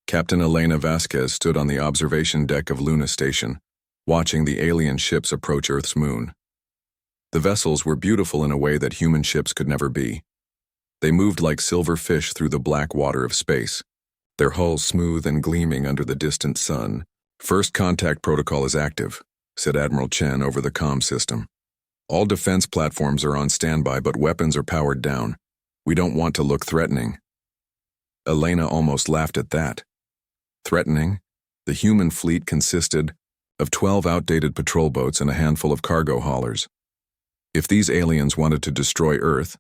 Captain Elena Vasquez stood on the observation deck of Luna Station, watching the alien ships approach Earth's moon. The vessels were beautiful in a way that human ships could never be. They moved like silver fish through the black water of space, their hulls smooth and gleaming under the distant sun. "First contact protocol is active," said Admiral Chen over the comm system. "All defense platforms are on standby, but weapons are powered down. We don't want to look threatening." Elena almost laughed at that. Threatening? The human fleet consisted of 12 outdated patrol boats and a handful of cargo haulers. If these aliens wanted to destroy Earth,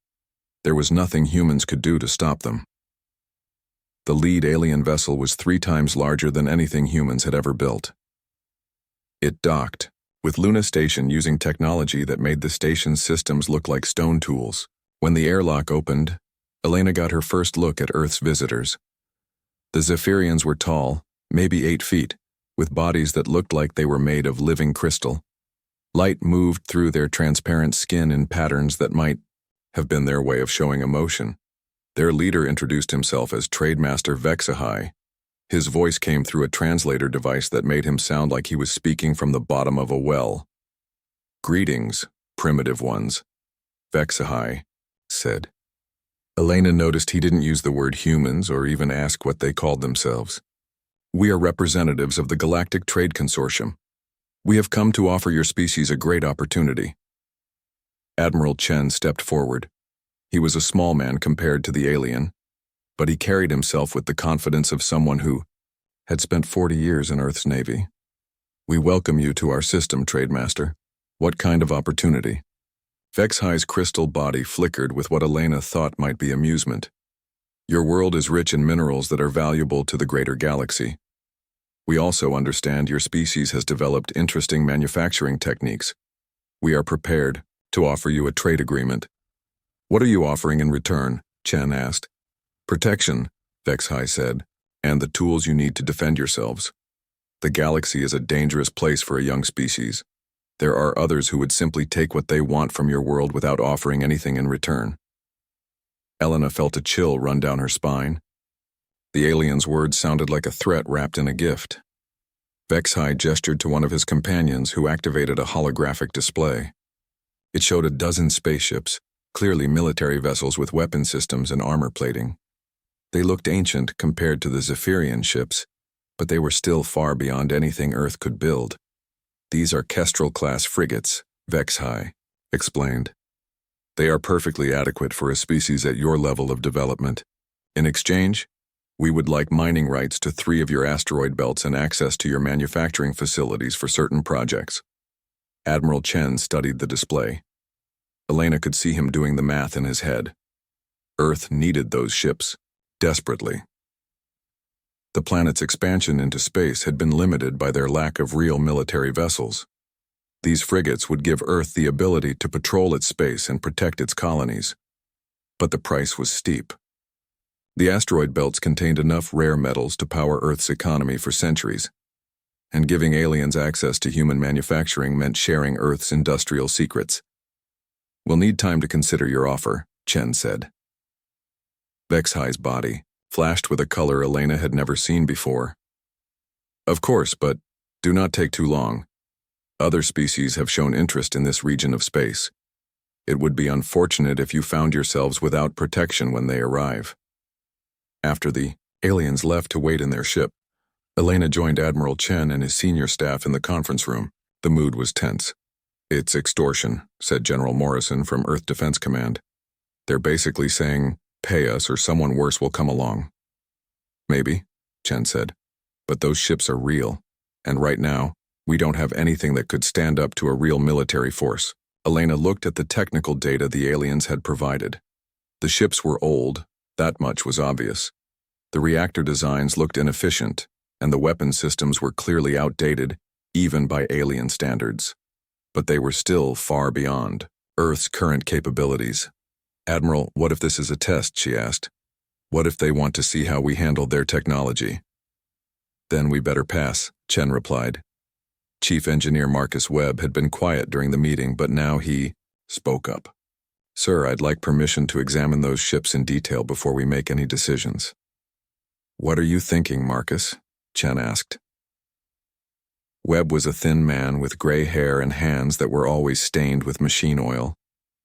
there was nothing humans could do to stop them. The lead alien vessel was 3 times larger than anything humans had ever built. It docked, with Luna Station using technology that made the station's systems look like stone tools. When the airlock opened, Elena got her first look at Earth's visitors. The Zephyrians were tall, maybe 8 feet, with bodies that looked like they were made of living crystal. Light moved through their transparent skin in patterns that might have been their way of showing emotion. Their leader introduced himself as Trademaster HFY. His voice came through a translator device that made him sound like he was speaking from the bottom of a well. "Greetings, primitive ones," HFY said. Elena noticed he didn't use the word humans or even ask what they called themselves. "We are representatives of the Galactic Trade Consortium. We have come to offer your species a great opportunity." Admiral Chen stepped forward. He was a small man compared to the alien, but he carried himself with the confidence of someone who had spent 40 years in Earth's Navy. "We welcome you to our system, Trademaster. What kind of opportunity?" HFY's crystal body flickered with what Elena thought might be amusement. "Your world is rich in minerals that are valuable to the greater galaxy. We also understand your species has developed interesting manufacturing techniques. We are prepared to offer you a trade agreement." "What are you offering in return?" Chen asked. "Protection," HFY said, "and the tools you need to defend yourselves. The galaxy is a dangerous place for a young species. There are others who would simply take what they want from your world without offering anything in return." Elena felt a chill run down her spine. The alien's words sounded like a threat wrapped in a gift. HFY gestured to one of his companions, who activated a holographic display. It showed a dozen spaceships, clearly military vessels with weapon systems and armor plating. They looked ancient compared to the Zephyrian ships, but they were still far beyond anything Earth could build. "These are Kestrel-class frigates," HFY explained. "They are perfectly adequate for a species at your level of development. In exchange, we would like mining rights to 3 of your asteroid belts and access to your manufacturing facilities for certain projects." Admiral Chen studied the display. Elena could see him doing the math in his head. Earth needed those ships, desperately. The planet's expansion into space had been limited by their lack of real military vessels. These frigates would give Earth the ability to patrol its space and protect its colonies. But the price was steep. The asteroid belts contained enough rare metals to power Earth's economy for centuries, and giving aliens access to human manufacturing meant sharing Earth's industrial secrets. "We'll need time to consider your offer," Chen said. HFY's body flashed with a color Elena had never seen before. "Of course, but do not take too long. Other species have shown interest in this region of space. It would be unfortunate if you found yourselves without protection when they arrive." After the aliens left to wait in their ship, Elena joined Admiral Chen and his senior staff in the conference room. The mood was tense. "It's extortion," said General Morrison from Earth Defense Command. "They're basically saying, pay us or someone worse will come along." "Maybe," Chen said, "but those ships are real, and right now, we don't have anything that could stand up to a real military force." Elena looked at the technical data the aliens had provided. The ships were old, that much was obvious. The reactor designs looked inefficient, and the weapon systems were clearly outdated, even by alien standards. But they were still far beyond Earth's current capabilities. "Admiral, what if this is a test?" she asked. "What if they want to see how we handle their technology?" "Then we better pass," Chen replied. Chief Engineer Marcus Webb had been quiet during the meeting, but now he spoke up. "Sir, I'd like permission to examine those ships in detail before we make any decisions." "What are you thinking, Marcus?" Chen asked. Webb was a thin man with gray hair and hands that were always stained with machine oil.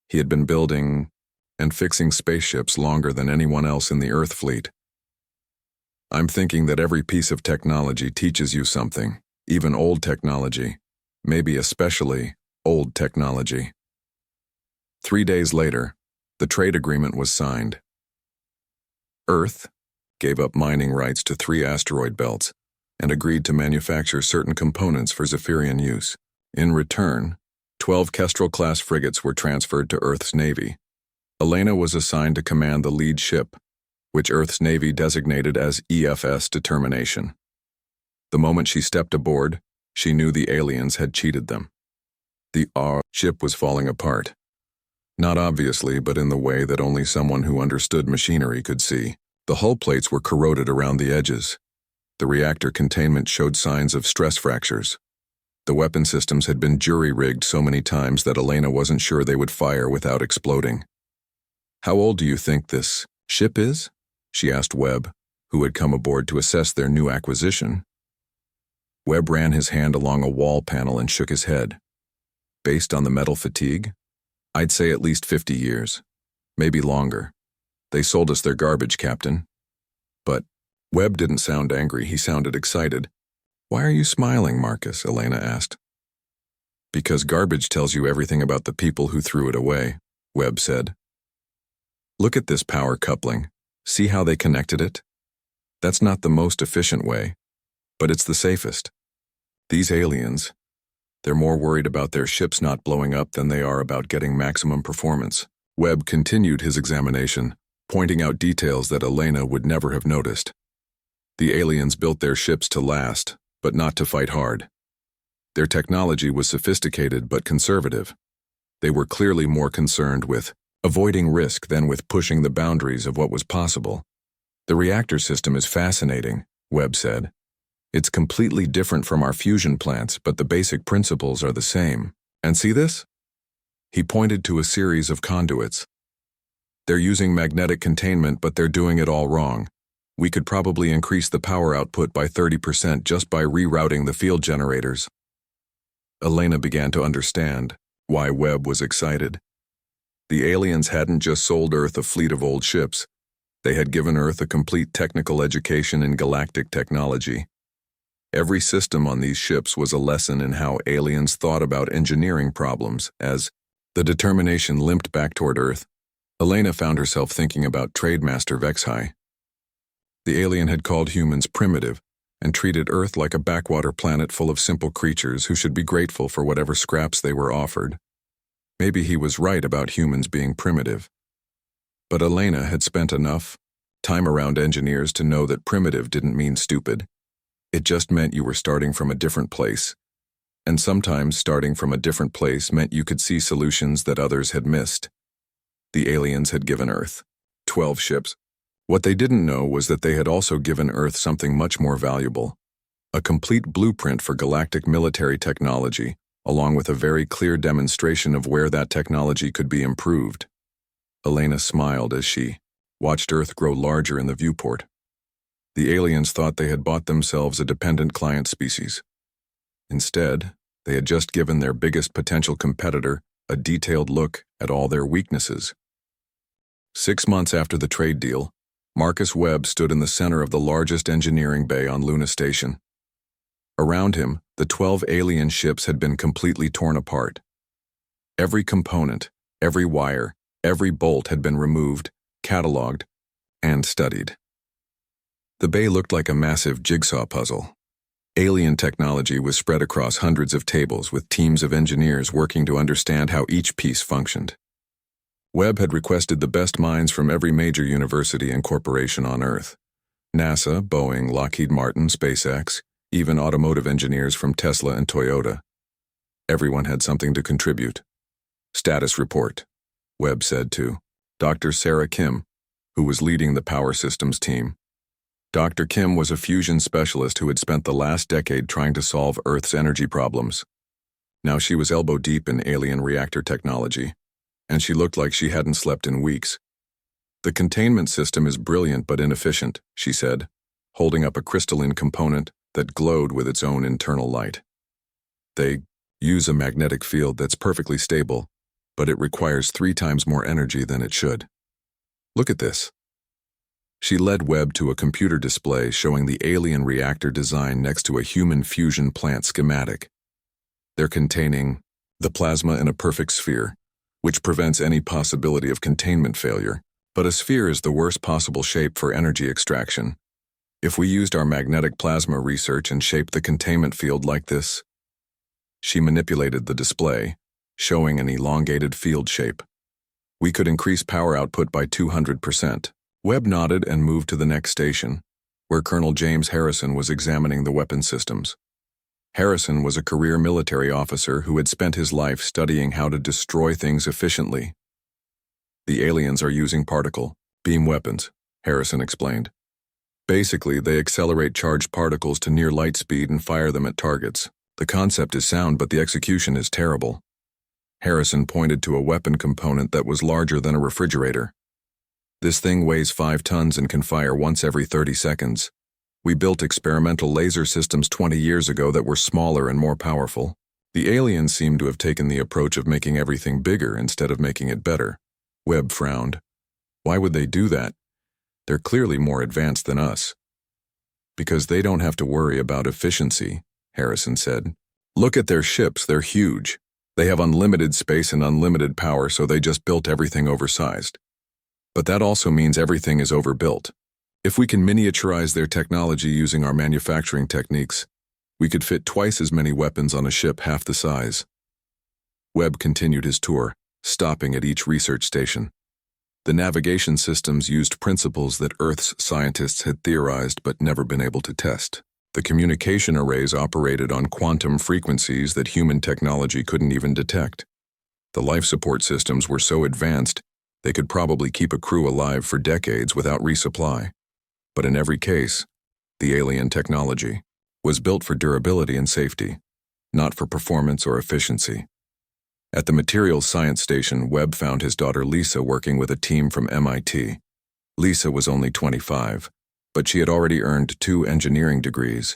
He had been building and fixing spaceships longer than anyone else in the Earth fleet. "I'm thinking that every piece of technology teaches you something, even old technology, maybe especially old technology." 3 days later, the trade agreement was signed. Earth gave up mining rights to 3 asteroid belts and agreed to manufacture certain components for Zephyrian use. In return, 12 Kestrel-class frigates were transferred to Earth's Navy. Elena was assigned to command the lead ship, which Earth's Navy designated as EFS Determination. The moment she stepped aboard, she knew the aliens had cheated them. The ship was falling apart. Not obviously, but in the way that only someone who understood machinery could see. The hull plates were corroded around the edges. The reactor containment showed signs of stress fractures. The weapon systems had been jury-rigged so many times that Elena wasn't sure they would fire without exploding. "How old do you think this ship is?" she asked Webb, who had come aboard to assess their new acquisition. Webb ran his hand along a wall panel and shook his head. "Based on the metal fatigue, I'd say at least 50 years. Maybe longer. They sold us their garbage, Captain." But Webb didn't sound angry, he sounded excited. "Why are you smiling, Marcus?" Elena asked. "Because garbage tells you everything about the people who threw it away," Webb said. "Look at this power coupling. See how they connected it? That's not the most efficient way, but it's the safest. These aliens, they're more worried about their ships not blowing up than they are about getting maximum performance." Webb continued his examination, pointing out details that Elena would never have noticed. The aliens built their ships to last, but not to fight hard. Their technology was sophisticated but conservative. They were clearly more concerned with avoiding risk than with pushing the boundaries of what was possible. "The reactor system is fascinating," Webb said. "It's completely different from our fusion plants, but the basic principles are the same. And see this?" He pointed to a series of conduits. "They're using magnetic containment, but they're doing it all wrong. We could probably increase the power output by 30% just by rerouting the field generators." Elena began to understand why Webb was excited. The aliens hadn't just sold Earth a fleet of old ships. They had given Earth a complete technical education in galactic technology. Every system on these ships was a lesson in how aliens thought about engineering problems. As the Determination limped back toward Earth, Elena found herself thinking about Trademaster Vexhai. The alien had called humans primitive and treated Earth like a backwater planet full of simple creatures who should be grateful for whatever scraps they were offered. Maybe he was right about humans being primitive. But Elena had spent enough time around engineers to know that primitive didn't mean stupid. It just meant you were starting from a different place. And sometimes starting from a different place meant you could see solutions that others had missed. The aliens had given Earth 12 ships. What they didn't know was that they had also given Earth something much more valuable, a complete blueprint for galactic military technology, along with a very clear demonstration of where that technology could be improved. Elena smiled as she watched Earth grow larger in the viewport. The aliens thought they had bought themselves a dependent client species. Instead, they had just given their biggest potential competitor a detailed look at all their weaknesses. 6 months after the trade deal, Marcus Webb stood in the center of the largest engineering bay on Luna Station. Around him, the 12 alien ships had been completely torn apart. Every component, every wire, every bolt had been removed, cataloged, and studied. The bay looked like a massive jigsaw puzzle. Alien technology was spread across hundreds of tables with teams of engineers working to understand how each piece functioned. Webb had requested the best minds from every major university and corporation on Earth. NASA, Boeing, Lockheed Martin, SpaceX, even automotive engineers from Tesla and Toyota. Everyone had something to contribute. "Status report," Webb said to Dr. Sarah Kim, who was leading the power systems team. Dr. Kim was a fusion specialist who had spent the last decade trying to solve Earth's energy problems. Now she was elbow-deep in alien reactor technology, and she looked like she hadn't slept in weeks. "The containment system is brilliant but inefficient," she said. holding up a crystalline component that glowed with its own internal light. They use a magnetic field that's perfectly stable, but it requires 3 times more energy than it should. Look at this. She led Webb to a computer display showing the alien reactor design next to a human fusion plant schematic. They're containing the plasma in a perfect sphere, which prevents any possibility of containment failure. But a sphere is the worst possible shape for energy extraction. If we used our magnetic plasma research and shaped the containment field like this, she manipulated the display, showing an elongated field shape. We could increase power output by 200%. Webb nodded and moved to the next station, where Colonel James Harrison was examining the weapon systems. Harrison was a career military officer who had spent his life studying how to destroy things efficiently. The aliens are using particle beam weapons, Harrison explained. Basically, they accelerate charged particles to near light speed and fire them at targets. The concept is sound, but the execution is terrible. Harrison pointed to a weapon component that was larger than a refrigerator. This thing weighs 5 tons and can fire once every 30 seconds. We built experimental laser systems 20 years ago that were smaller and more powerful. The aliens seem to have taken the approach of making everything bigger instead of making it better. Webb frowned. Why would they do that? They're clearly more advanced than us. Because they don't have to worry about efficiency, Harrison said. Look at their ships, they're huge. They have unlimited space and unlimited power, so they just built everything oversized. But that also means everything is overbuilt. If we can miniaturize their technology using our manufacturing techniques, we could fit twice as many weapons on a ship half the size. Webb continued his tour, stopping at each research station. The navigation systems used principles that Earth's scientists had theorized but never been able to test. The communication arrays operated on quantum frequencies that human technology couldn't even detect. The life support systems were so advanced, they could probably keep a crew alive for decades without resupply. But in every case, the alien technology was built for durability and safety, not for performance or efficiency. At the materials science station, Webb found his daughter Lisa working with a team from MIT. Lisa was only 25, but she had already earned 2 engineering degrees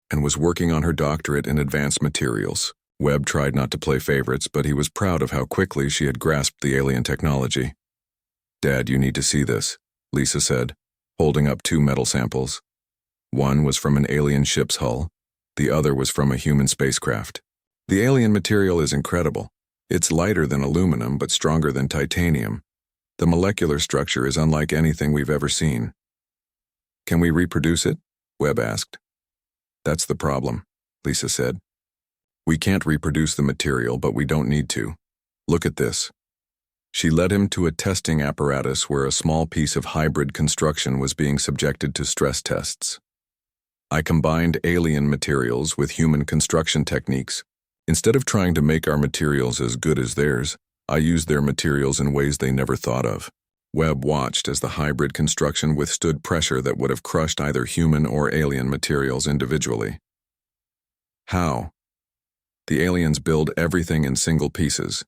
and was working on her doctorate in advanced materials. Webb tried not to play favorites, but he was proud of how quickly she had grasped the alien technology. "Dad, you need to see this," Lisa said, holding up 2 metal samples. One was from an alien ship's hull, the other was from a human spacecraft. The alien material is incredible. It's lighter than aluminum, but stronger than titanium. The molecular structure is unlike anything we've ever seen. "Can we reproduce it?" Webb asked. "That's the problem," Lisa said. "We can't reproduce the material, but we don't need to. Look at this." She led him to a testing apparatus where a small piece of hybrid construction was being subjected to stress tests. "I combined alien materials with human construction techniques. Instead of trying to make our materials as good as theirs, I used their materials in ways they never thought of." Webb watched as the hybrid construction withstood pressure that would have crushed either human or alien materials individually. "How?" "The aliens build everything in single pieces,"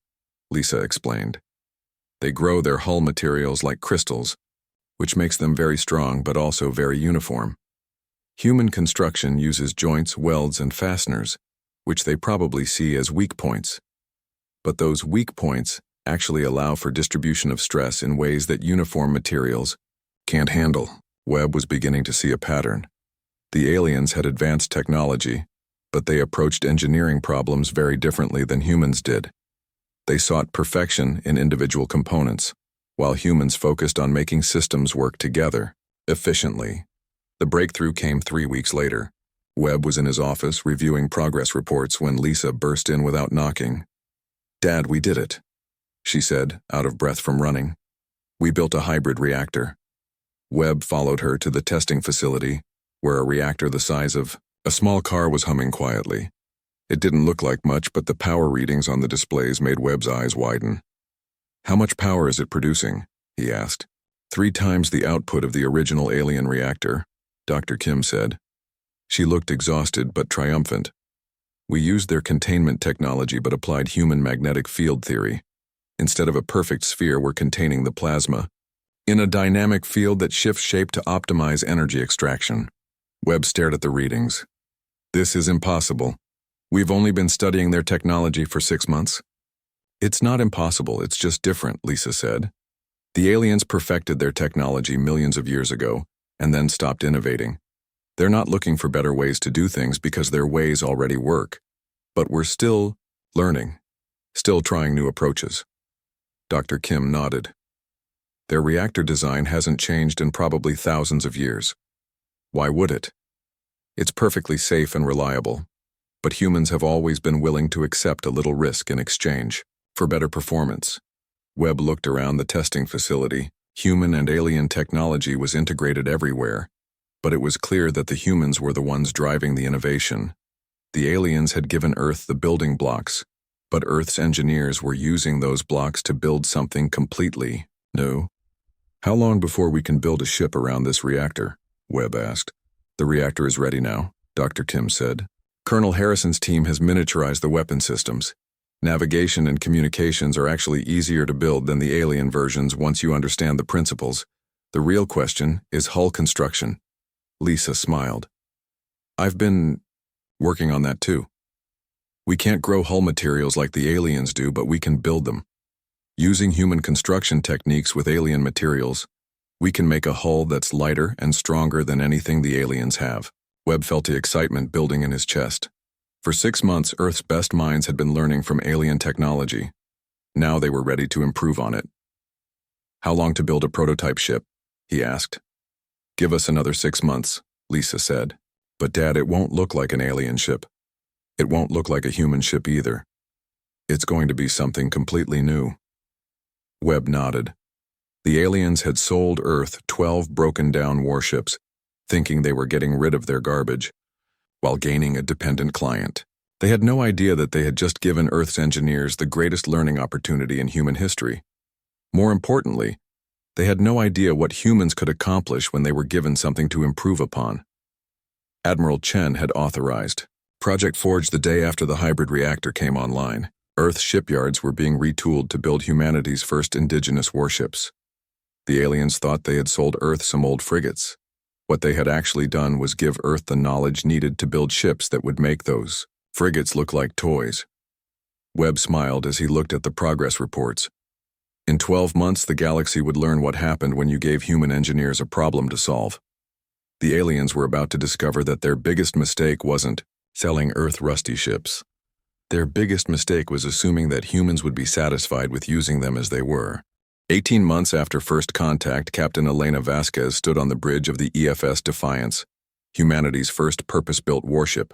Lisa explained. "They grow their hull materials like crystals, which makes them very strong but also very uniform. Human construction uses joints, welds, and fasteners, which they probably see as weak points. But those weak points actually allow for distribution of stress in ways that uniform materials can't handle." Webb was beginning to see a pattern. The aliens had advanced technology, but they approached engineering problems very differently than humans did. They sought perfection in individual components, while humans focused on making systems work together, efficiently. The breakthrough came 3 weeks later. Webb was in his office reviewing progress reports when Lisa burst in without knocking. "Dad, we did it," she said, out of breath from running. "We built a hybrid reactor." Webb followed her to the testing facility, where a reactor the size of a small car was humming quietly. It didn't look like much, but the power readings on the displays made Webb's eyes widen. "How much power is it producing?" he asked. 3 times the output of the original alien reactor, Dr. Kim said. She looked exhausted but triumphant. "We used their containment technology but applied human magnetic field theory. Instead of a perfect sphere, we're containing the plasma in a dynamic field that shifts shape to optimize energy extraction." Webb stared at the readings. This is impossible. We've only been studying their technology for 6 months. It's not impossible, it's just different, Lisa said. The aliens perfected their technology millions of years ago and then stopped innovating. They're not looking for better ways to do things because their ways already work. But we're still learning, still trying new approaches. Dr. Kim nodded. Their reactor design hasn't changed in probably thousands of years. Why would it? It's perfectly safe and reliable. But humans have always been willing to accept a little risk in exchange for better performance. Webb looked around the testing facility. Human and alien technology was integrated everywhere, but it was clear that the humans were the ones driving the innovation. The aliens had given Earth the building blocks, but Earth's engineers were using those blocks to build something completely new. How long before we can build a ship around this reactor? Webb asked. The reactor is ready now, Dr. Kim said. Colonel Harrison's team has miniaturized the weapon systems. Navigation and communications are actually easier to build than the alien versions once you understand the principles. The real question is hull construction. Lisa smiled. I've been working on that too. We can't grow hull materials like the aliens do, but we can build them. Using human construction techniques with alien materials, we can make a hull that's lighter and stronger than anything the aliens have. Webb felt the excitement building in his chest. For 6 months, Earth's best minds had been learning from alien technology. Now they were ready to improve on it. How long to build a prototype ship? He asked. Give us another 6 months, Lisa said. But Dad, it won't look like an alien ship. It won't look like a human ship either. It's going to be something completely new. Webb nodded. The aliens had sold Earth 12 broken-down warships, thinking they were getting rid of their garbage, while gaining a dependent client. They had no idea that they had just given Earth's engineers the greatest learning opportunity in human history. More importantly, they had no idea what humans could accomplish when they were given something to improve upon. Admiral Chen had authorized Project Forge the day after the hybrid reactor came online. Earth's shipyards were being retooled to build humanity's first indigenous warships. The aliens thought they had sold Earth some old frigates. What they had actually done was give Earth the knowledge needed to build ships that would make those frigates look like toys. Webb smiled as he looked at the progress reports. In 12 months, the galaxy would learn what happened when you gave human engineers a problem to solve. The aliens were about to discover that their biggest mistake wasn't selling Earth rusty ships. Their biggest mistake was assuming that humans would be satisfied with using them as they were. 18 months after first contact, Captain Elena Vasquez stood on the bridge of the EFS Defiance, humanity's first purpose-built warship.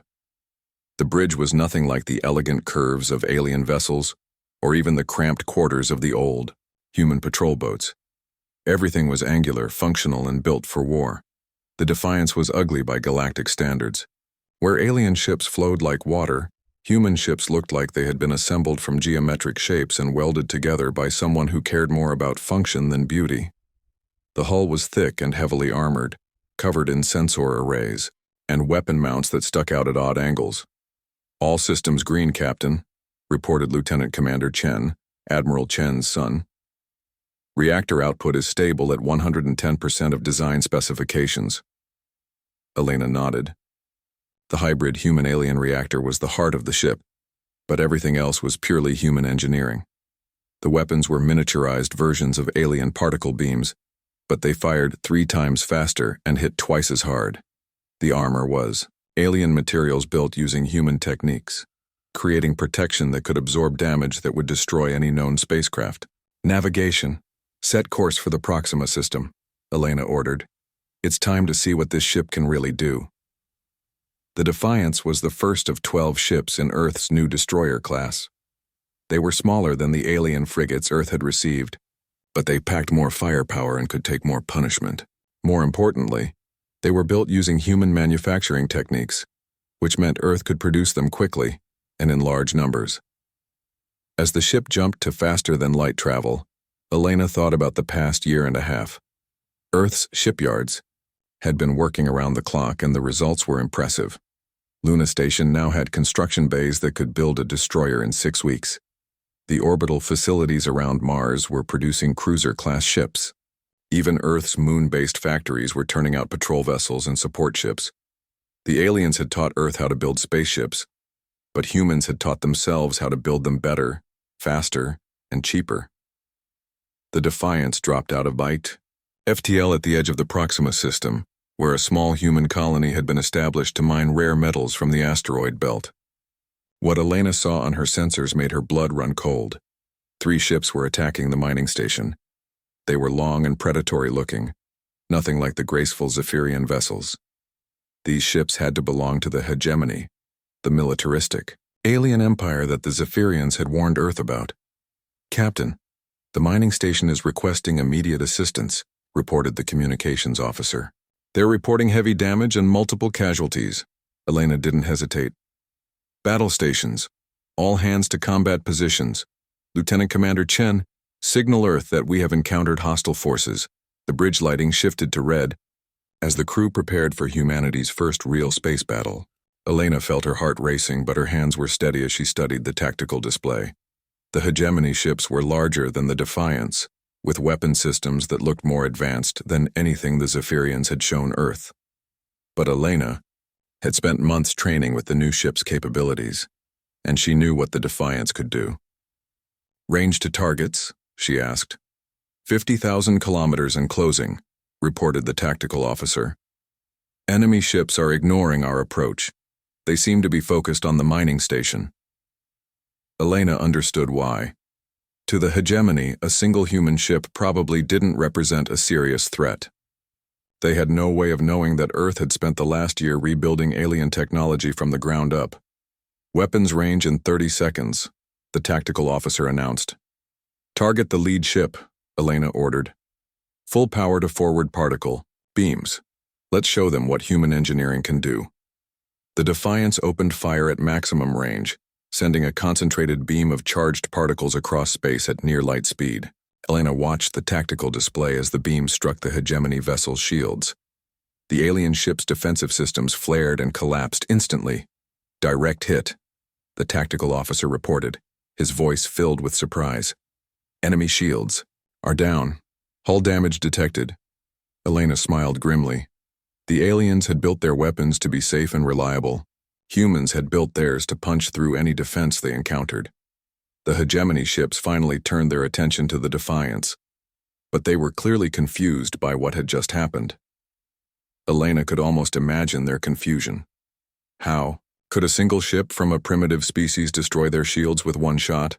The bridge was nothing like the elegant curves of alien vessels, or even the cramped quarters of the old human patrol boats. Everything was angular, functional, and built for war. The Defiance was ugly by galactic standards. Where alien ships flowed like water, human ships looked like they had been assembled from geometric shapes and welded together by someone who cared more about function than beauty. The hull was thick and heavily armored, covered in sensor arrays, and weapon mounts that stuck out at odd angles. All systems green, Captain, reported Lieutenant Commander Chen, Admiral Chen's son. Reactor output is stable at 110% of design specifications. Elena nodded. The hybrid human-alien reactor was the heart of the ship, but everything else was purely human engineering. The weapons were miniaturized versions of alien particle beams, but they fired 3 times faster and hit twice as hard. The armor was alien materials built using human techniques, creating protection that could absorb damage that would destroy any known spacecraft. Navigation. Set course for the Proxima system, Elena ordered. It's time to see what this ship can really do. The Defiance was the first of 12 ships in Earth's new destroyer class. They were smaller than the alien frigates Earth had received, but they packed more firepower and could take more punishment. More importantly, they were built using human manufacturing techniques, which meant Earth could produce them quickly and in large numbers. As the ship jumped to faster-than-light travel, Elena thought about the past year and a half. Earth's shipyards had been working around the clock, and the results were impressive. Luna Station now had construction bays that could build a destroyer in 6 weeks. The orbital facilities around Mars were producing cruiser-class ships. Even Earth's moon-based factories were turning out patrol vessels and support ships. The aliens had taught Earth how to build spaceships, but humans had taught themselves how to build them better, faster, and cheaper. The Defiance dropped out of Bite, FTL at the edge of the Proxima system, where a small human colony had been established to mine rare metals from the asteroid belt. What Elena saw on her sensors made her blood run cold. 3 ships were attacking the mining station. They were long and predatory looking, nothing like the graceful Zephyrian vessels. These ships had to belong to the hegemony, the militaristic, alien empire that the Zephyrians had warned Earth about. "Captain, the mining station is requesting immediate assistance," reported the communications officer. "They're reporting heavy damage and multiple casualties." Elena didn't hesitate. "Battle stations. All hands to combat positions. Lieutenant Commander Chen, signal Earth that we have encountered hostile forces." The bridge lighting shifted to red as the crew prepared for humanity's first real space battle. Elena felt her heart racing, but her hands were steady as she studied the tactical display. The hegemony ships were larger than the Defiance, with weapon systems that looked more advanced than anything the Zephyrians had shown Earth. But Elena had spent months training with the new ship's capabilities, and she knew what the Defiance could do. "Range to targets?" she asked. 50,000 kilometers and closing," reported the tactical officer. "Enemy ships are ignoring our approach. They seem to be focused on the mining station." Elena understood why. To the hegemony, a single human ship probably didn't represent a serious threat. They had no way of knowing that Earth had spent the last year rebuilding alien technology from the ground up. "Weapons range in 30 seconds, the tactical officer announced. "Target the lead ship," Elena ordered. "Full power to forward particle, beams. Let's show them what human engineering can do." The Defiance opened fire at maximum range, sending a concentrated beam of charged particles across space at near light speed. Elena watched the tactical display as the beam struck the hegemony vessel's shields. The alien ship's defensive systems flared and collapsed instantly. "Direct hit," the tactical officer reported, his voice filled with surprise. "Enemy shields are down. Hull damage detected." Elena smiled grimly. The aliens had built their weapons to be safe and reliable. Humans had built theirs to punch through any defense they encountered. The hegemony ships finally turned their attention to the Defiance, but they were clearly confused by what had just happened. Elena could almost imagine their confusion. How could a single ship from a primitive species destroy their shields with one shot?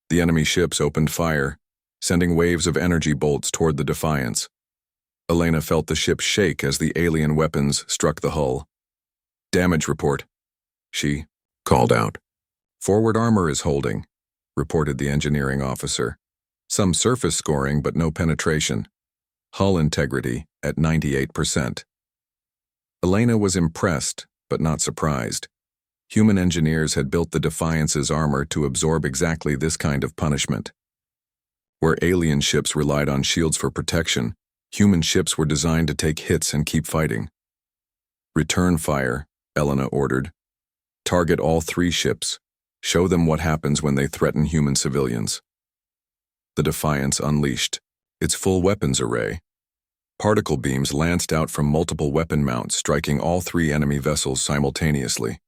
The enemy ships opened fire, sending waves of energy bolts toward the Defiance. Elena felt the ship shake as the alien weapons struck the hull. "Damage report," she called out. "Forward armor is holding," reported the engineering officer. "Some surface scoring but no penetration. Hull integrity at 98%. Elena was impressed, but not surprised. Human engineers had built the Defiance's armor to absorb exactly this kind of punishment. Where alien ships relied on shields for protection, human ships were designed to take hits and keep fighting. "Return fire," Elena ordered. "Target all 3 ships. Show them what happens when they threaten human civilians." The Defiance unleashed its full weapons array. Particle beams lanced out from multiple weapon mounts, striking all 3 enemy vessels simultaneously.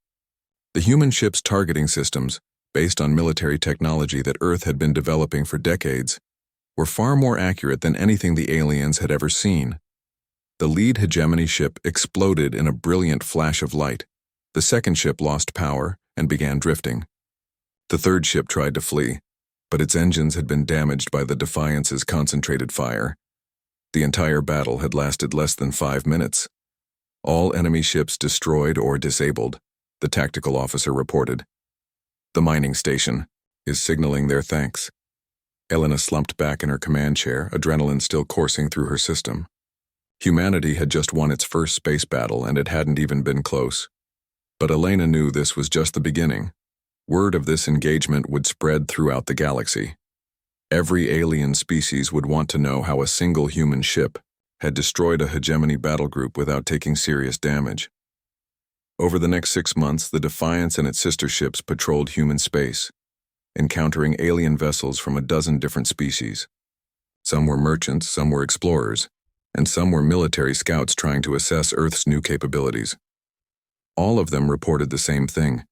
The human ships' targeting systems, based on military technology that Earth had been developing for decades, were far more accurate than anything the aliens had ever seen. The lead hegemony ship exploded in a brilliant flash of light. The second ship lost power and began drifting. The third ship tried to flee, but its engines had been damaged by the Defiance's concentrated fire. The entire battle had lasted less than 5 minutes. "All enemy ships destroyed or disabled," the tactical officer reported. "The mining station is signaling their thanks." Elena slumped back in her command chair, adrenaline still coursing through her system. Humanity had just won its first space battle, and it hadn't even been close. But Elena knew this was just the beginning. Word of this engagement would spread throughout the galaxy. Every alien species would want to know how a single human ship had destroyed a hegemony battle group without taking serious damage. Over the next 6 months, the Defiance and its sister ships patrolled human space, encountering alien vessels from a dozen different species. Some were merchants, some were explorers, and some were military scouts trying to assess Earth's new capabilities. All of them reported the same thing.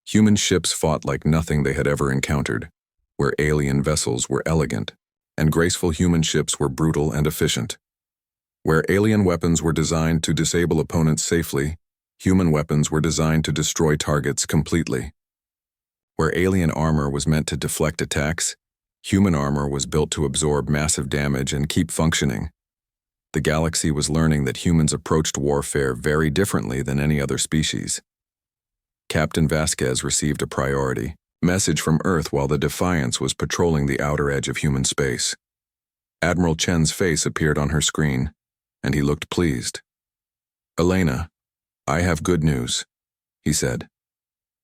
Human ships fought like nothing they had ever encountered, where alien vessels were elegant, and graceful human ships were brutal and efficient. Where alien weapons were designed to disable opponents safely, human weapons were designed to destroy targets completely. Where alien armor was meant to deflect attacks, human armor was built to absorb massive damage and keep functioning. The galaxy was learning that humans approached warfare very differently than any other species. Captain Vasquez received a priority message from Earth while the Defiance was patrolling the outer edge of human space. Admiral Chen's face appeared on her screen, and he looked pleased. "Elena, I have good news," he said.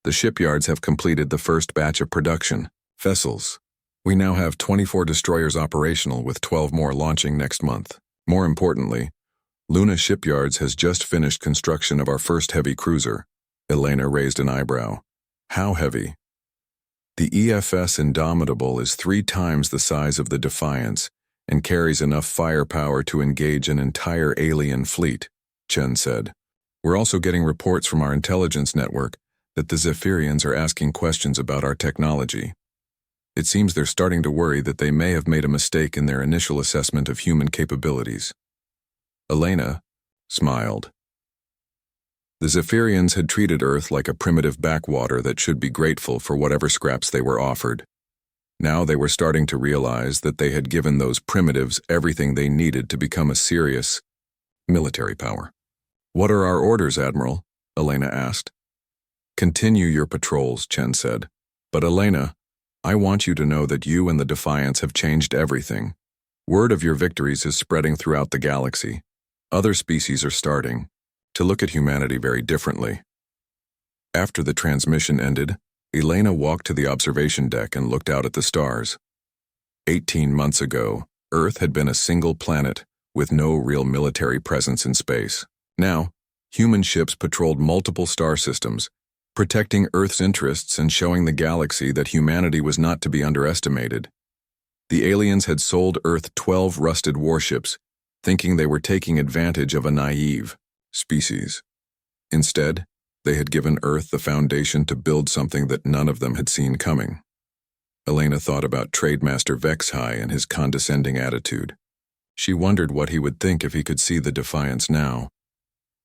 "The shipyards have completed the first batch of production vessels. We now have 24 destroyers operational, with 12 more launching next month. More importantly, Luna Shipyards has just finished construction of our first heavy cruiser." Elena raised an eyebrow. "How heavy?" "The EFS Indomitable is 3 times the size of the Defiance and carries enough firepower to engage an entire alien fleet," Chen said. "We're also getting reports from our intelligence network that the Zephyrians are asking questions about our technology. It seems they're starting to worry that they may have made a mistake in their initial assessment of human capabilities." Elena smiled. The Zephyrians had treated Earth like a primitive backwater that should be grateful for whatever scraps they were offered. Now they were starting to realize that they had given those primitives everything they needed to become a serious military power. "What are our orders, Admiral?" Elena asked. "Continue your patrols," Chen said. "But Elena, I want you to know that you and the Defiance have changed everything. Word of your victories is spreading throughout the galaxy. Other species are starting to look at humanity very differently." After the transmission ended, Elena walked to the observation deck and looked out at the stars. 18 months ago, Earth had been a single planet with no real military presence in space. Now, human ships patrolled multiple star systems, protecting Earth's interests and showing the galaxy that humanity was not to be underestimated. The aliens had sold Earth 12 rusted warships, thinking they were taking advantage of a naive species. Instead, they had given Earth the foundation to build something that none of them had seen coming. Elena thought about Trademaster Vexhai and his condescending attitude. She wondered what he would think if he could see the Defiance now,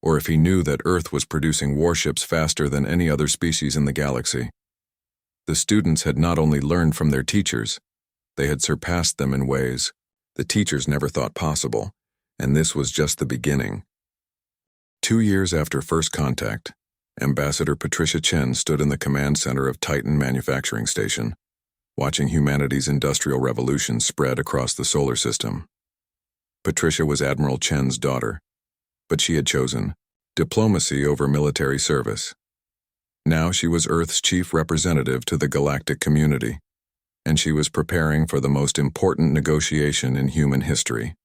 or if he knew that Earth was producing warships faster than any other species in the galaxy. The students had not only learned from their teachers, they had surpassed them in ways the teachers never thought possible, and this was just the beginning. 2 years after first contact, Ambassador Patricia Chen stood in the command center of Titan Manufacturing Station, watching humanity's industrial revolution spread across the solar system. Patricia was Admiral Chen's daughter, but she had chosen diplomacy over military service. Now she was Earth's chief representative to the galactic community, and she was preparing for the most important negotiation in human history.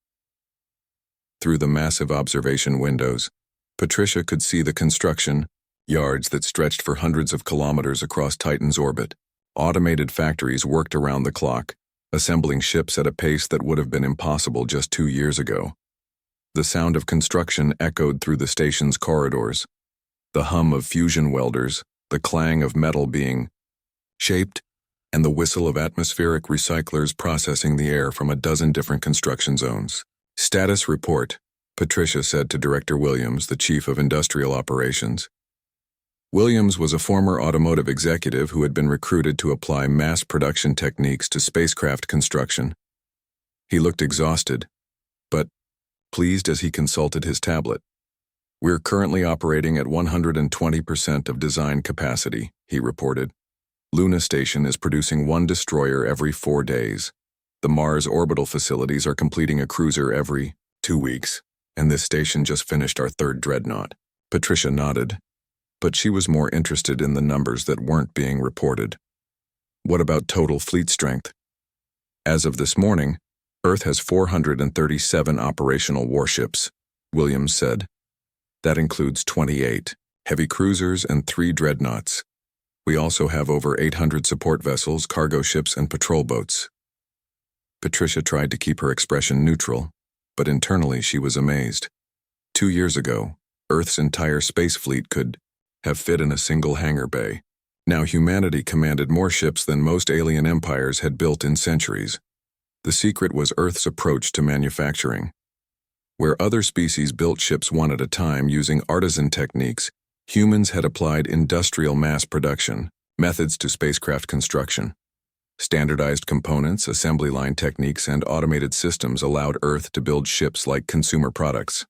Through the massive observation windows, Patricia could see the construction yards that stretched for hundreds of kilometers across Titan's orbit. Automated factories worked around the clock, assembling ships at a pace that would have been impossible just 2 years ago. The sound of construction echoed through the station's corridors. The hum of fusion welders, the clang of metal being shaped, and the whistle of atmospheric recyclers processing the air from a dozen different construction zones. "Status report," Patricia said to Director Williams, the Chief of Industrial Operations. Williams was a former automotive executive who had been recruited to apply mass production techniques to spacecraft construction. He looked exhausted, but pleased as he consulted his tablet. "We're currently operating at 120% of design capacity," he reported. "Luna Station is producing 1 destroyer every 4 days. The Mars orbital facilities are completing a cruiser every 2 weeks. And this station just finished our 3rd Dreadnought." Patricia nodded, but she was more interested in the numbers that weren't being reported. "What about total fleet strength?" "As of this morning, Earth has 437 operational warships," Williams said. "That includes 28 heavy cruisers and 3 dreadnoughts. We also have over 800 support vessels, cargo ships, and patrol boats." Patricia tried to keep her expression neutral, but internally she was amazed. 2 years ago, Earth's entire space fleet could have fit in a single hangar bay. Now humanity commanded more ships than most alien empires had built in centuries. The secret was Earth's approach to manufacturing. Where other species built ships one at a time using artisan techniques, humans had applied industrial mass production methods to spacecraft construction. Standardized components, assembly line techniques, and automated systems allowed Earth to build ships like consumer products.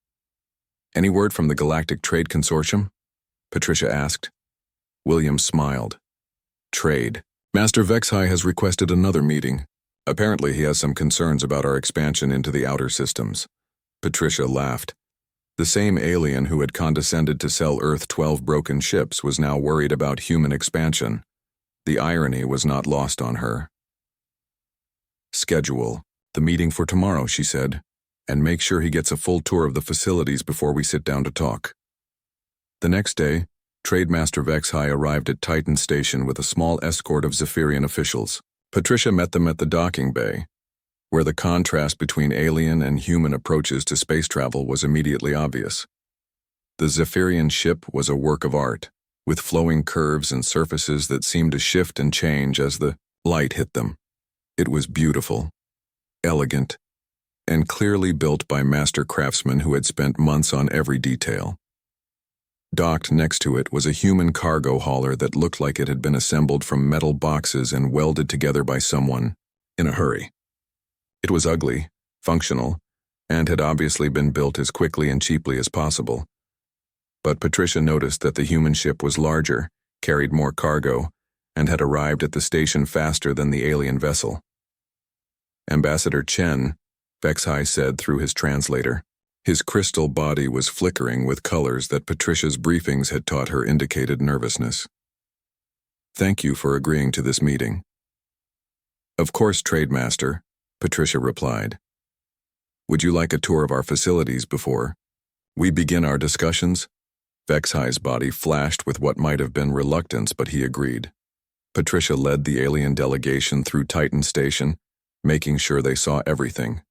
"Any word from the Galactic Trade Consortium?" Patricia asked. William smiled. "Trade. Master Vexhai has requested another meeting. Apparently he has some concerns about our expansion into the outer systems." Patricia laughed. The same alien who had condescended to sell Earth 12 broken ships was now worried about human expansion. The irony was not lost on her. "Schedule the meeting for tomorrow," she said, "and make sure he gets a full tour of the facilities before we sit down to talk." The next day, Trademaster Vexhai arrived at Titan Station with a small escort of Zephyrian officials. Patricia met them at the docking bay, where the contrast between alien and human approaches to space travel was immediately obvious. The Zephyrian ship was a work of art, with flowing curves and surfaces that seemed to shift and change as the light hit them. It was beautiful, elegant, and clearly built by master craftsmen who had spent months on every detail. Docked next to it was a human cargo hauler that looked like it had been assembled from metal boxes and welded together by someone in a hurry. It was ugly, functional, and had obviously been built as quickly and cheaply as possible. But Patricia noticed that the human ship was larger, carried more cargo, and had arrived at the station faster than the alien vessel. "Ambassador Chen," Vexhai said through his translator. His crystal body was flickering with colors that Patricia's briefings had taught her indicated nervousness. "Thank you for agreeing to this meeting." "Of course, Trademaster," Patricia replied. "Would you like a tour of our facilities before we begin our discussions?" Vexhai's body flashed with what might have been reluctance, but he agreed. Patricia led the alien delegation through Titan Station, making sure they saw everything.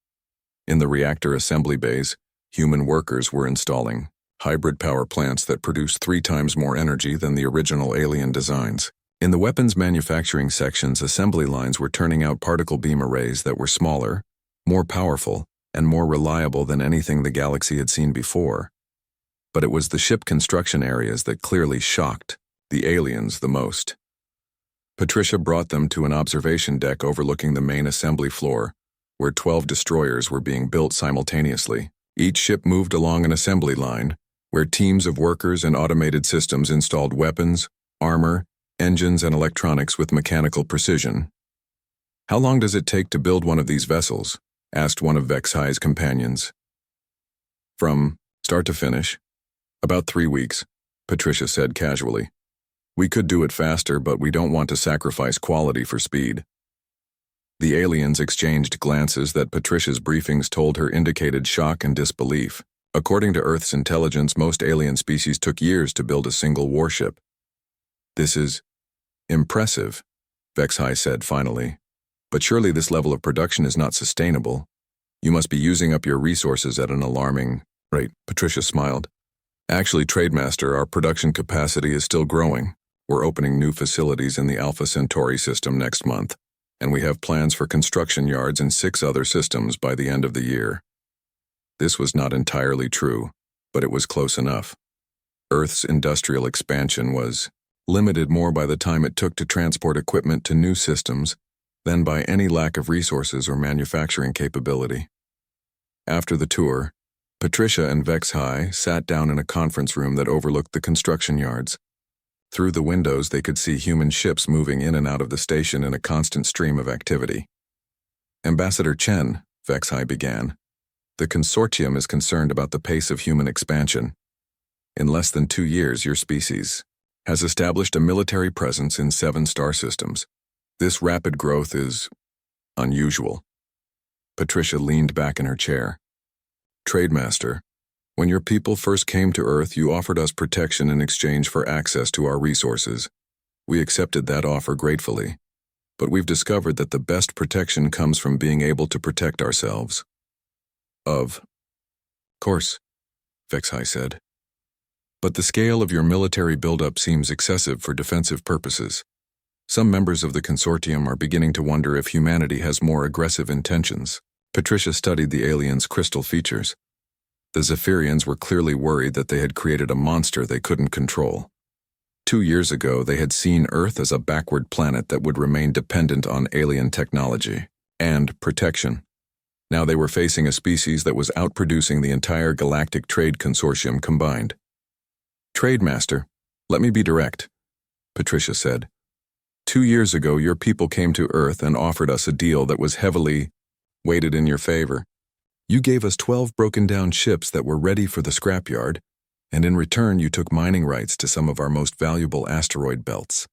In the reactor assembly bays, human workers were installing hybrid power plants that produced 3 times more energy than the original alien designs. In the weapons manufacturing sections, assembly lines were turning out particle beam arrays that were smaller, more powerful, and more reliable than anything the galaxy had seen before. But it was the ship construction areas that clearly shocked the aliens the most. Patricia brought them to an observation deck overlooking the main assembly floor, where 12 destroyers were being built simultaneously. Each ship moved along an assembly line, where teams of workers and automated systems installed weapons, armor, engines, and electronics with mechanical precision. "How long does it take to build one of these vessels?" asked one of Vexhai's companions. "From start to finish, about 3 weeks," Patricia said casually. "We could do it faster, but we don't want to sacrifice quality for speed." The aliens exchanged glances that Patricia's briefings told her indicated shock and disbelief. According to Earth's intelligence, most alien species took years to build a single warship. "This is impressive," Vexhai said finally. "But surely this level of production is not sustainable. You must be using up your resources at an alarming rate." Patricia smiled. "Actually, Trademaster, our production capacity is still growing. We're opening new facilities in the Alpha Centauri system next month, and we have plans for construction yards in 6 other systems by the end of the year." This was not entirely true, but it was close enough. Earth's industrial expansion was limited more by the time it took to transport equipment to new systems than by any lack of resources or manufacturing capability. After the tour, Patricia and Vexhai sat down in a conference room that overlooked the construction yards. Through the windows, they could see human ships moving in and out of the station in a constant stream of activity. "Ambassador Chen," Vexhai began, "the consortium is concerned about the pace of human expansion. In less than 2 years, your species has established a military presence in 7 star systems. This rapid growth is unusual." Patricia leaned back in her chair. "Trademaster, when your people first came to Earth, you offered us protection in exchange for access to our resources. We accepted that offer gratefully, but we've discovered that the best protection comes from being able to protect ourselves." "Of course," Vexhai said. But the scale of your military buildup seems excessive for defensive purposes. Some members of the consortium are beginning to wonder if humanity has more aggressive intentions. Patricia studied the aliens' crystal features. The Zephyrians were clearly worried that they had created a monster they couldn't control. 2 years ago, they had seen Earth as a backward planet that would remain dependent on alien technology and protection. Now they were facing a species that was outproducing the entire Galactic Trade Consortium combined. "Trademaster, let me be direct," Patricia said. 2 years ago, your people came to Earth and offered us a deal that was heavily weighted in your favor. You gave us 12 broken-down ships that were ready for the scrapyard, and in return you took mining rights to some of our most valuable asteroid belts.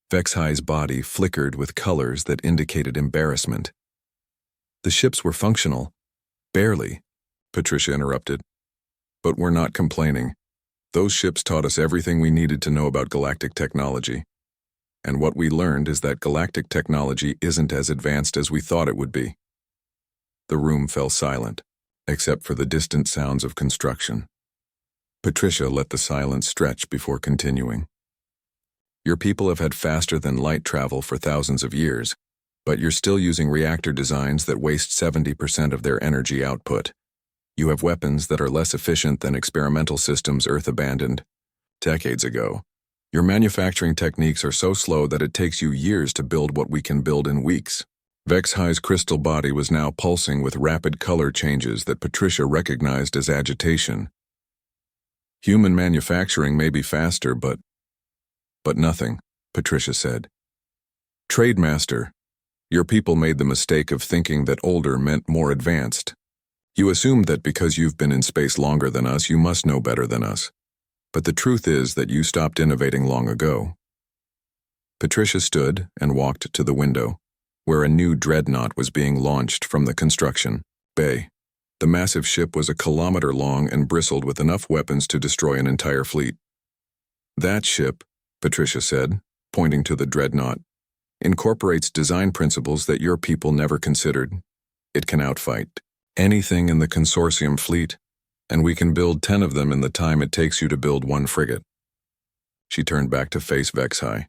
Vexhi's body flickered with colors that indicated embarrassment. "The ships were functional." "Barely," Patricia interrupted. "But we're not complaining. Those ships taught us everything we needed to know about galactic technology. And what we learned is that galactic technology isn't as advanced as we thought it would be." The room fell silent, except for the distant sounds of construction. Patricia let the silence stretch before continuing. "Your people have had faster-than-light travel for thousands of years, but you're still using reactor designs that waste 70% of their energy output. You have weapons that are less efficient than experimental systems Earth abandoned decades ago. Your manufacturing techniques are so slow that it takes you years to build what we can build in weeks." Vexhi's crystal body was now pulsing with rapid color changes that Patricia recognized as agitation. "Human manufacturing may be faster, but nothing," Patricia said. "Trademaster, your people made the mistake of thinking that older meant more advanced. You assumed that because you've been in space longer than us, you must know better than us. But the truth is that you stopped innovating long ago." Patricia stood and walked to the window, where a new Dreadnought was being launched from the construction bay. The massive ship was a kilometer long and bristled with enough weapons to destroy an entire fleet. "That ship," Patricia said, pointing to the Dreadnought, "incorporates design principles that your people never considered. It can outfight anything in the consortium fleet, and we can build 10 of them in the time it takes you to build 1 frigate." She turned back to face Vexhi.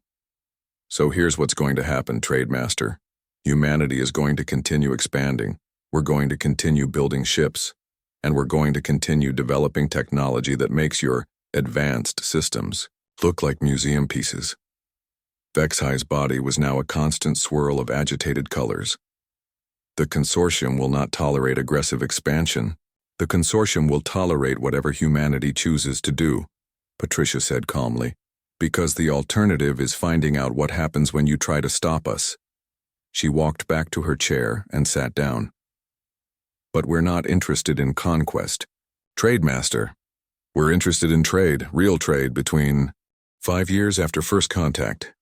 "So here's what's going to happen, Trademaster. Humanity is going to continue expanding. We're going to continue building ships, and we're going to continue developing technology that makes your advanced systems look like museum pieces." Vexhi's body was now a constant swirl of agitated colors. "The consortium will not tolerate aggressive expansion. The consortium will tolerate whatever humanity chooses to do," Patricia said calmly, "because the alternative is finding out what happens when you try to stop us." She walked back to her chair and sat down. "But we're not interested in conquest, Trademaster. We're interested in trade, real trade between..." 5 years after first contact,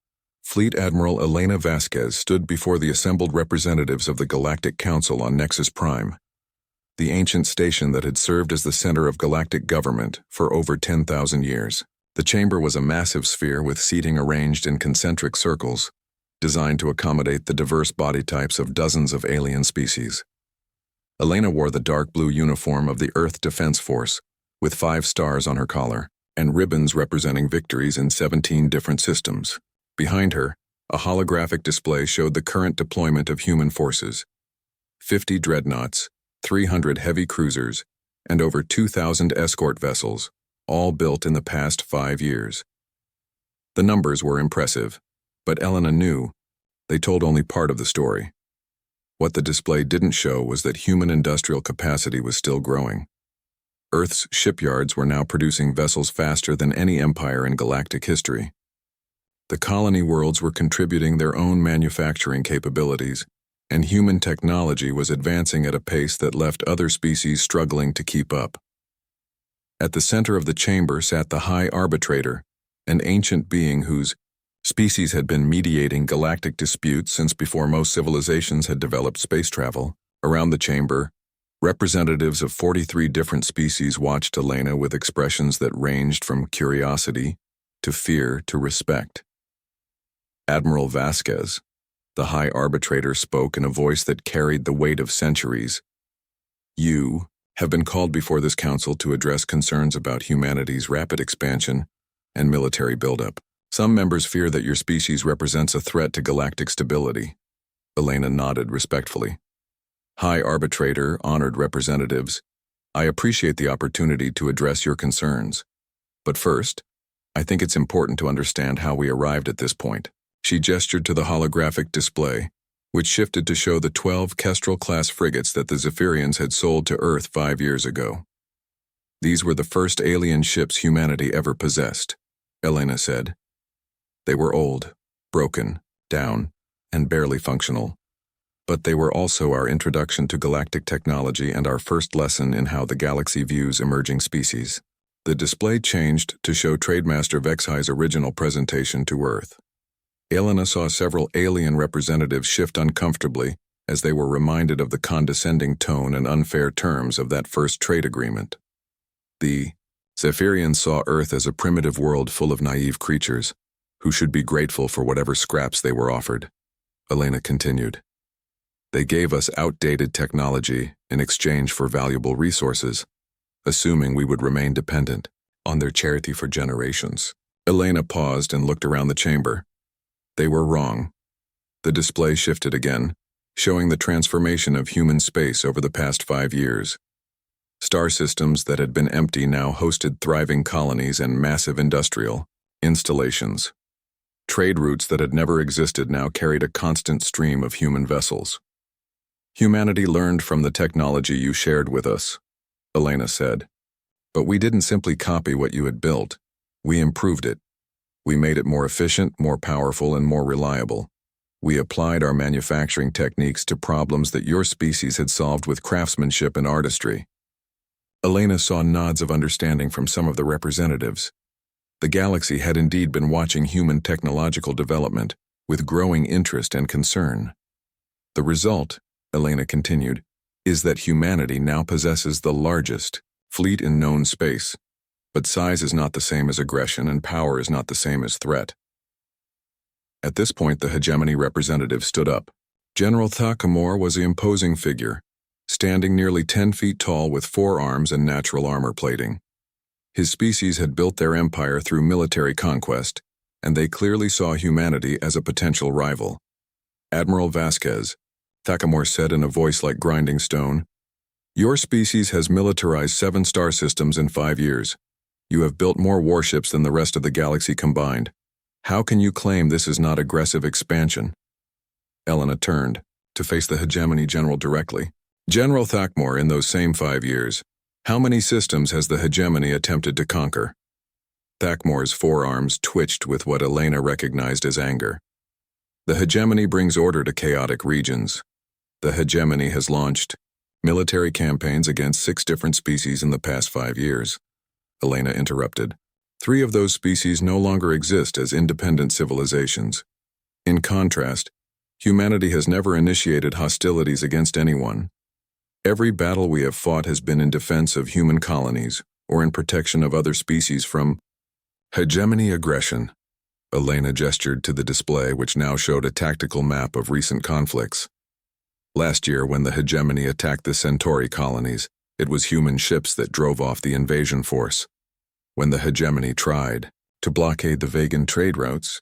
Fleet Admiral Elena Vasquez stood before the assembled representatives of the Galactic Council on Nexus Prime, the ancient station that had served as the center of galactic government for over 10,000 years. The chamber was a massive sphere with seating arranged in concentric circles, designed to accommodate the diverse body types of dozens of alien species. Elena wore the dark blue uniform of the Earth Defense Force, with 5 stars on her collar, and ribbons representing victories in 17 different systems. Behind her, a holographic display showed the current deployment of human forces: 50 dreadnoughts, 300 heavy cruisers, and over 2,000 escort vessels, all built in the past 5 years. The numbers were impressive, but Elena knew they told only part of the story. What the display didn't show was that human industrial capacity was still growing. Earth's shipyards were now producing vessels faster than any empire in galactic history. The colony worlds were contributing their own manufacturing capabilities, and human technology was advancing at a pace that left other species struggling to keep up. At the center of the chamber sat the High Arbitrator, an ancient being whose species had been mediating galactic disputes since before most civilizations had developed space travel. Around the chamber, representatives of 43 different species watched Elena with expressions that ranged from curiosity to fear to respect. Admiral Vasquez, the High Arbitrator, spoke in a voice that carried the weight of centuries. "You have been called before this council to address concerns about humanity's rapid expansion and military buildup. Some members fear that your species represents a threat to galactic stability. Elena nodded respectfully. High Arbitrator, honored representatives, I appreciate the opportunity to address your concerns. But first, I think it's important to understand how we arrived at this point. She gestured to the holographic display, which shifted to show the 12 Kestrel-class frigates that the Zephyrians had sold to Earth 5 years ago. These were the first alien ships humanity ever possessed, Elena said. They were old, broken, down, and barely functional. But they were also our introduction to galactic technology and our first lesson in how the galaxy views emerging species. The display changed to show Trademaster Vexhi's original presentation to Earth. Elena saw several alien representatives shift uncomfortably as they were reminded of the condescending tone and unfair terms of that first trade agreement. The Zephyrians saw Earth as a primitive world full of naive creatures who should be grateful for whatever scraps they were offered. Elena continued. They gave us outdated technology in exchange for valuable resources, assuming we would remain dependent on their charity for generations. Elena paused and looked around the chamber. They were wrong. The display shifted again, showing the transformation of human space over the past 5 years. Star systems that had been empty now hosted thriving colonies and massive industrial installations. Trade routes that had never existed now carried a constant stream of human vessels. Humanity learned from the technology you shared with us, Elena said. But we didn't simply copy what you had built. We improved it. We made it more efficient, more powerful, and more reliable. We applied our manufacturing techniques to problems that your species had solved with craftsmanship and artistry. Elena saw nods of understanding from some of the representatives. The galaxy had indeed been watching human technological development with growing interest and concern. The result, Elena continued, is that humanity now possesses the largest fleet in known space. But size is not the same as aggression, and power is not the same as threat. At this point, the hegemony representative stood up. General Thakamor was an imposing figure, standing nearly 10 feet tall with 4 arms and natural armor plating. His species had built their empire through military conquest, and they clearly saw humanity as a potential rival. Admiral Vasquez, Thakamor said in a voice like grinding stone, your species has militarized 7 star systems in 5 years. You have built more warships than the rest of the galaxy combined. How can you claim this is not aggressive expansion? Elena turned to face the hegemony general directly. General Thakamor, in those same 5 years, how many systems has the hegemony attempted to conquer? Thakamor's forearms twitched with what Elena recognized as anger. The hegemony brings order to chaotic regions. The hegemony has launched military campaigns against 6 different species in the past 5 years. Elena interrupted. 3 of those species no longer exist as independent civilizations. In contrast, humanity has never initiated hostilities against anyone. Every battle we have fought has been in defense of human colonies or in protection of other species from hegemony aggression. Elena gestured to the display, which now showed a tactical map of recent conflicts. Last year, when the hegemony attacked the Centauri colonies, it was human ships that drove off the invasion force. When the hegemony tried to blockade the Vegan trade routes,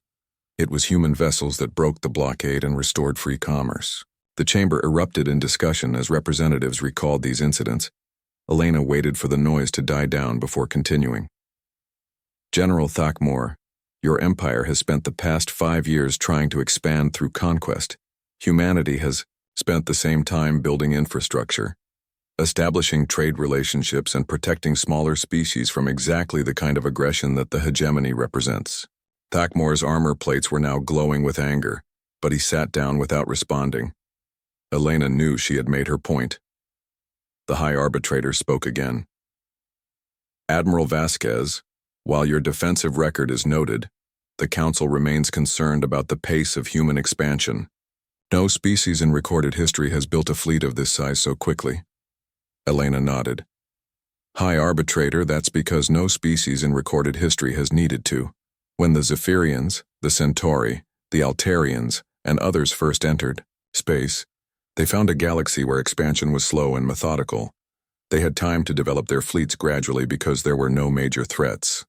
it was human vessels that broke the blockade and restored free commerce. The chamber erupted in discussion as representatives recalled these incidents. Elena waited for the noise to die down before continuing. General Thakamor, your empire has spent the past 5 years trying to expand through conquest. Humanity has spent the same time building infrastructure, establishing trade relationships, and protecting smaller species from exactly the kind of aggression that the hegemony represents. Thakamor's armor plates were now glowing with anger, but he sat down without responding. Elena knew she had made her point. The High Arbitrator spoke again. Admiral Vasquez, while your defensive record is noted, the Council remains concerned about the pace of human expansion. No species in recorded history has built a fleet of this size so quickly. Elena nodded. High Arbitrator, that's because no species in recorded history has needed to. When the Zephyrians, the Centauri, the Altarians, and others first entered space, they found a galaxy where expansion was slow and methodical. They had time to develop their fleets gradually because there were no major threats.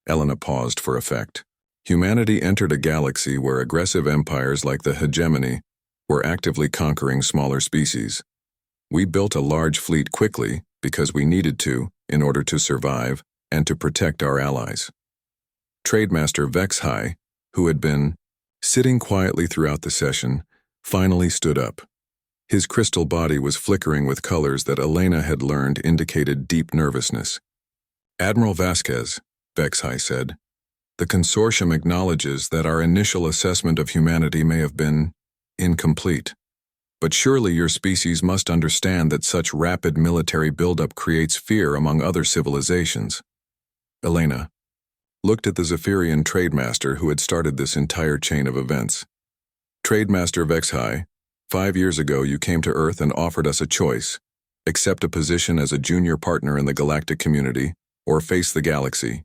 Elena paused for effect. Humanity entered a galaxy where aggressive empires like the hegemony were actively conquering smaller species. We built a large fleet quickly because we needed to in order to survive and to protect our allies. Trademaster Vexhai, who had been sitting quietly throughout the session, finally stood up. His crystal body was flickering with colors that Elena had learned indicated deep nervousness. "Admiral Vasquez," Vexhai said, "the consortium acknowledges that our initial assessment of humanity may have been incomplete. But surely your species must understand that such rapid military buildup creates fear among other civilizations." Elena looked at the Zephyrian trademaster who had started this entire chain of events. "Trademaster Vexhai, 5 years ago you came to Earth and offered us a choice: accept a position as a junior partner in the galactic community, or face the galaxy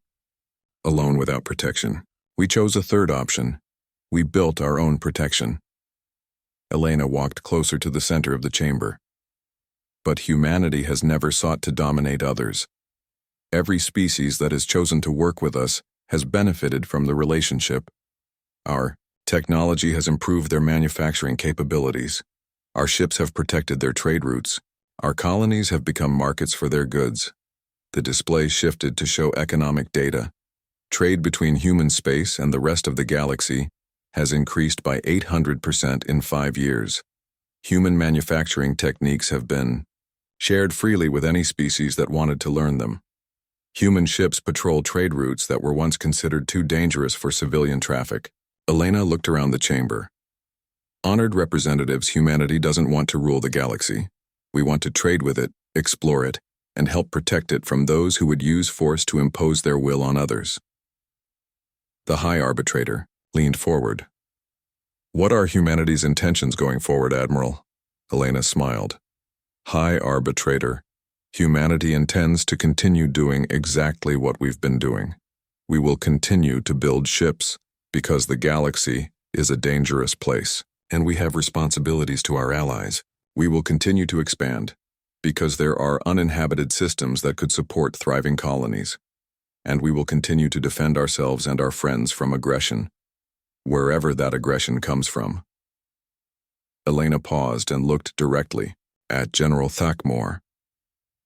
alone without protection. We chose a third option. We built our own protection." Elena walked closer to the center of the chamber. "But humanity has never sought to dominate others. Every species that has chosen to work with us has benefited from the relationship. Our technology has improved their manufacturing capabilities. Our ships have protected their trade routes. Our colonies have become markets for their goods." The display shifted to show economic data. Trade between human space and the rest of the galaxy has increased by 800% in 5 years. Human manufacturing techniques have been shared freely with any species that wanted to learn them. Human ships patrol trade routes that were once considered too dangerous for civilian traffic. Elena looked around the chamber. "Honored representatives, humanity doesn't want to rule the galaxy. We want to trade with it, explore it, and help protect it from those who would use force to impose their will on others." The High Arbitrator leaned forward. "What are humanity's intentions going forward, Admiral?" Elena smiled. "High Arbitrator, humanity intends to continue doing exactly what we've been doing. We will continue to build ships because the galaxy is a dangerous place, and we have responsibilities to our allies. We will continue to expand because there are uninhabited systems that could support thriving colonies. And we will continue to defend ourselves and our friends from aggression, wherever that aggression comes from." Elena paused and looked directly at General Thakmore.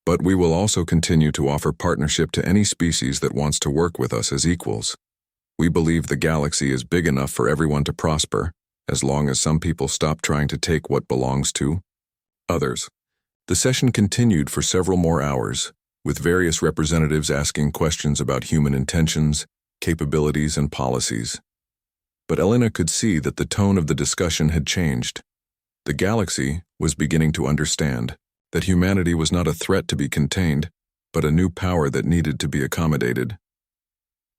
"But we will also continue to offer partnership to any species that wants to work with us as equals. We believe the galaxy is big enough for everyone to prosper, as long as some people stop trying to take what belongs to others." The session continued for several more hours, with various representatives asking questions about human intentions, capabilities, and policies. But Elena could see that the tone of the discussion had changed. The galaxy was beginning to understand that humanity was not a threat to be contained, but a new power that needed to be accommodated.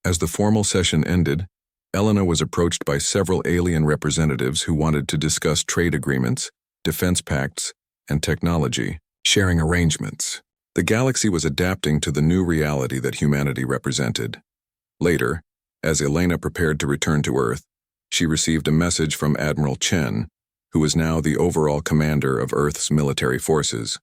As the formal session ended, Elena was approached by several alien representatives who wanted to discuss trade agreements, defense pacts, and technology sharing arrangements. The galaxy was adapting to the new reality that humanity represented. Later, as Elena prepared to return to Earth, she received a message from Admiral Chen, who was now the overall commander of Earth's military forces.